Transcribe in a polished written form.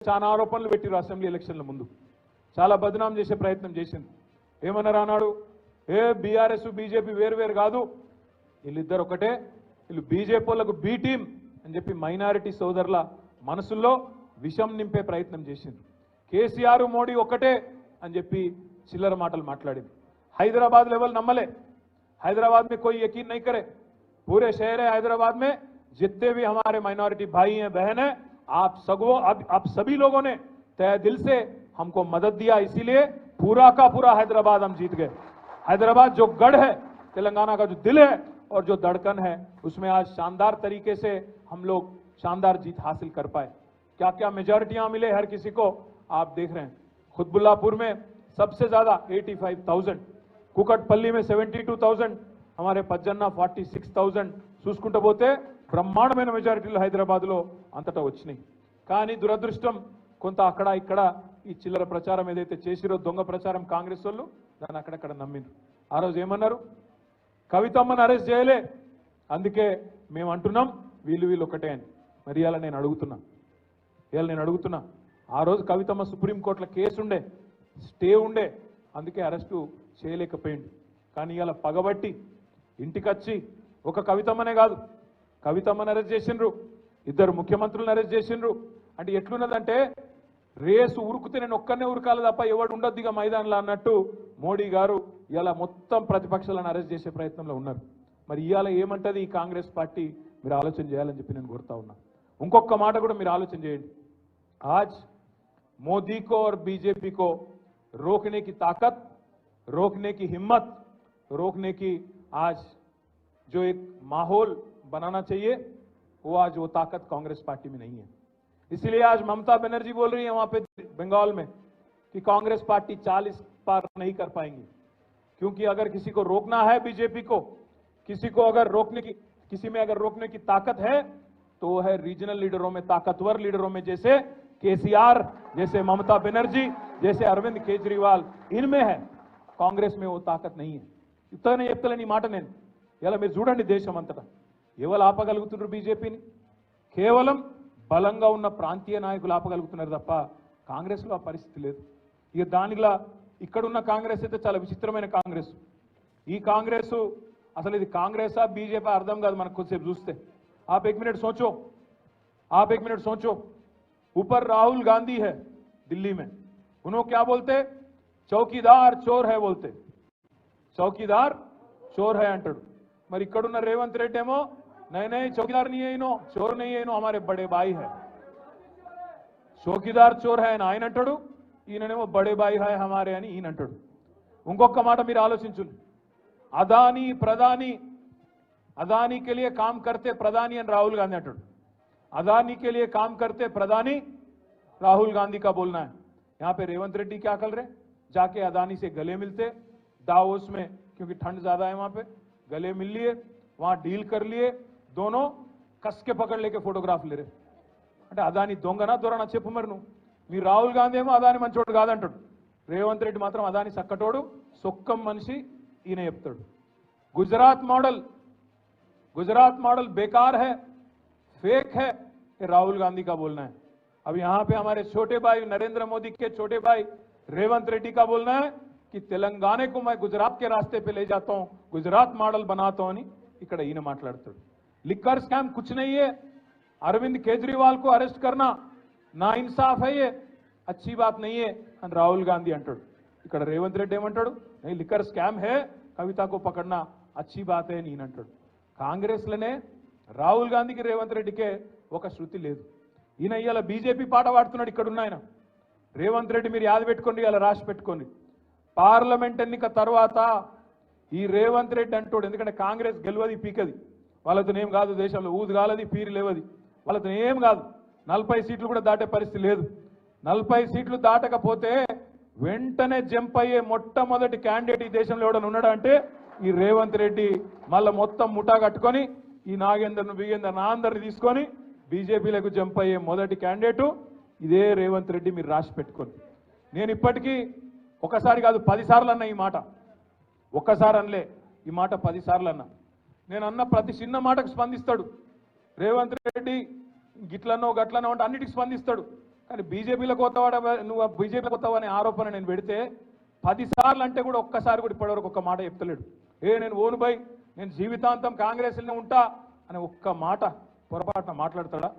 చాలా ఆరోపణలు పెట్టిరు అసెంబ్లీ ఎలక్షన్ల ముందు చాలా బదనాం చేసే ప్రయత్నం చేసింది ఏమన్నారు అన్నాడు ఏ బీఆర్ఎస్ బీజేపీ వేరు కాదు వీళ్ళిద్దరు ఒకటే వీళ్ళు బీజేపీ వాళ్ళకు బి టీం అని చెప్పి మైనారిటీ సోదరుల మనసుల్లో విషం నింపే ప్రయత్నం చేసింది కేసీఆర్ మోడీ ఒకటే అని చెప్పి చిల్లర మాటలు మాట్లాడింది हैदराबाद लेवल नम्मले हैदराबाद में कोई यकीन नहीं करे पूरे शहर है हैदराबाद में जितने भी हमारे माइनॉरिटी भाई हैं बहन हैं आप सभी लोगों ने तय दिल से हमको मदद दिया इसीलिए पूरा का पूरा हैदराबाद हम जीत गए हैदराबाद जो गढ़ है तेलंगाना का जो दिल है और जो धड़कन है उसमें आज शानदार तरीके से हम लोग शानदार जीत हासिल कर पाए क्या क्या मेजॉरिटियां मिले हर किसी को आप देख रहे हैं खुतबुल्लापुर में सबसे ज्यादा 85,000 कुकटपल्ली में 72,000 हमारे पज्जन्ना 46,000 చూసుకుంటూ పోతే బ్రహ్మాండమైన మెజారిటీలు హైదరాబాద్లో అంతటా వచ్చినాయి కానీ దురదృష్టం కొంత అక్కడ ఇక్కడ ఈ చిల్లర ప్రచారం ఏదైతే చేసిరో దొంగ ప్రచారం కాంగ్రెస్ వాళ్ళు దాన్ని అక్కడక్కడ నమ్మిండ్రు ఆ రోజు ఏమన్నారు కవితమ్మని అరెస్ట్ చేయలే అందుకే మేము అంటున్నాం వీళ్ళు ఒకటే అని మరి ఇవాళ నేను అడుగుతున్నా ఆ రోజు కవితమ్మ సుప్రీంకోర్టులో కేసు ఉండే స్టే ఉండే అందుకే అరెస్టు చేయలేకపోయింది కానీ ఇవాళ పగబట్టి ఇంటికొచ్చి ఒక కవితమ్మనే కాదు కవితమ్మని అరెస్ట్ చేసిండ్రు ఇద్దరు ముఖ్యమంత్రులను అరెస్ట్ చేసిండ్రు అంటే ఎట్లున్నదంటే రేసు ఉరుకుతే నేను ఒక్కనే ఉరకాలి తప్ప ఎవడు ఉండొద్దు ఇక మైదానంలో అన్నట్టు మోడీ గారు ఇలా మొత్తం ప్రతిపక్షాలను అరెస్ట్ చేసే ప్రయత్నంలో ఉన్నారు మరి ఇవాళ ఏమంటది ఈ కాంగ్రెస్ పార్టీ మీరు ఆలోచన చేయాలని చెప్పి నేను కోరుతా ఉన్నా ఇంకొక మాట కూడా మీరు ఆలోచన చేయండి आज मोदी को और बीजेपी को रोकने की ताकत रोकने की हिम्मत रोकने की आज जो एक माहौल बनाना चाहिए वो आज वो ताकत कांग्रेस पार्टी में नहीं है इसलिए आज ममता बनर्जी बोल रही है वहां पे बंगाल में कि कांग्रेस पार्टी 40 पार नहीं कर पाएंगी क्योंकि अगर किसी को रोकना है बीजेपी को किसी को अगर किसी में अगर रोकने की ताकत है तो वो है रीजनल लीडरों में ताकतवर लीडरों में जैसे केसीआर जैसे ममता बनर्जी जैसे अरविंद केजरीवाल इनमें है कांग्रेस में वो ताकत नहीं है ఇతనే చెప్తలేని మాట నేను ఇలా మీరు చూడండి దేశం అంతటా ఎవరు ఆపగలుగుతున్నారు బీజేపీని కేవలం బలంగా ఉన్న ప్రాంతీయ నాయకులు ఆపగలుగుతున్నారు తప్ప కాంగ్రెస్లో ఆ పరిస్థితి లేదు ఇక దానిలా ఇక్కడున్న కాంగ్రెస్ అయితే చాలా విచిత్రమైన కాంగ్రెస్ ఈ కాంగ్రెస్ అసలు ఇది కాంగ్రెసా బీజేపీ అర్థం కాదు మనకు కొద్దిసేపు చూస్తే आप एक मिनट सोचो ऊपर राहुल गांधी है दिल्ली में उन्होंने क्या बोलते चौकीदार चोर है बोलते चौकीदार चोर है अंटाడు మరి ఇక్కడున్న రేవంత్ రెడ్డి ఏమో नहीं चौकीदार नहीं है इनो चोर नहीं है इनो हमारे बड़े भाई है चौकीदार चोर है ఆయన అంటాడు ఈయననేమో बड़े भाई है हमारे అని ఈయన అంటాడు ఇంకొక మాట మీరు ఆలోచించండి అదానీ ప్రధాని अदानी के लिए काम करते प्रधानी और राहुल गांधी अंटाడు अदानी के लिए काम करते प्रधानी राहुल गांधी का बोलना है यहाँ पे रेवंत रेड्डी क्या कर रहे जाके अदानी से गले मिलते दावोस में क्योंकि ठंड ज्यादा है वहां पे गले मिल लिए वहां डील कर लिए दोनों कस के पकड़ लेके फोटोग्राफ ले रहे అంటే అదాని దొంగనా దొరనా చెప్పు మరి నువ్వు మీ రాహుల్ గాంధీ ఏమో అదాని మంచోడు కాదంటాడు రేవంత్ రెడ్డి మాత్రం అదాని సక్కటోడు సొక్కం మనిషి ఈయన చెప్తాడు गुजरात मॉडल बेकार है फेक है ये राहुल गांधी का बोलना है अब यहां पे हमारे छोटे भाई नरेंद्र मोदी के छोटे भाई रेवंत रेड्डी का बोलना है कि तेलंगाना को मैं गुजरात के रास्ते पे ले जाता हूं गुजरात मॉडल बनाता हूं ఇక్కడ ఈయన మాట్లాడుతాడు लिकर स्कैम कुछ नहीं है अरविंद केजरीवाल को अरेस्ट करना ना इंसाफ है ये अच्छी बात नहीं है అని राहुल गांधी అంటాడు ఇక్కడ రేవంత్ రెడ్డి ఏమంటాడు नहीं लिकर स्कैम है कविता को पकड़ना अच्छी बात है అని ఈయన అంటాడు కాంగ్రెస్లోనే రాహుల్ గాంధీకి రేవంత్ రెడ్డికే ఒక శృతి లేదు ఈయన ఇవాళ బీజేపీ పాట పాడుతున్నాడు ఇక్కడ ఉన్న ఆయన రేవంత్ రెడ్డి మీరు యాద పెట్టుకోండి ఇలా రాసి పెట్టుకోండి పార్లమెంట్ ఎన్నిక తర్వాత ఈ రేవంత్ రెడ్డి అంటాడు ఎందుకంటే కాంగ్రెస్ గెలవది పీకది వాళ్ళతో ఏం కాదు దేశంలో ఊదు కాలది పీరు లేవది వాళ్ళతో ఏం కాదు 40 సీట్లు కూడా దాటే పరిస్థితి లేదు 40 సీట్లు దాటకపోతే వెంటనే జంప్ అయ్యే మొట్టమొదటి క్యాండిడేట్ ఈ దేశంలో ఎవడన్నా ఉన్నాడా అంటే ఈ రేవంత్ రెడ్డి మళ్ళీ మొత్తం ముఠా కట్టుకొని ఈ నాగేందర్ను బిగేందర్ అందరిని తీసుకొని బీజేపీలకు జంప్ అయ్యే మొదటి క్యాండిడేటు ఇదే రేవంత్ రెడ్డి మీరు రాసి పెట్టుకోండి నేను ఇప్పటికీ ఒకసారి కాదు 10 సార్లు అన్నా ఈ మాట ఒక్కసారి అనలే ఈ మాట 10 సార్లు అన్నా నేను అన్న ప్రతి చిన్న మాటకు స్పందిస్తాడు రేవంత్ రెడ్డి గిట్లనో గట్లనో అంటే అన్నిటికి స్పందిస్తాడు కానీ బీజేపీలోకి పోతావాడ నువ్వు బీజేపీలోకి పోతావు అనే ఆరోపణ నేను పెడితే 10 సార్లు అంటే కూడా ఒక్కసారి కూడా ఇప్పటివరకు ఒక్క మాట చెప్తలేడు. నేను ఓను బై నేను జీవితాంతం కాంగ్రెస్లోనే ఉంటా అని ఒక్క మాట పొరపాటున మాట్లాడతాడా?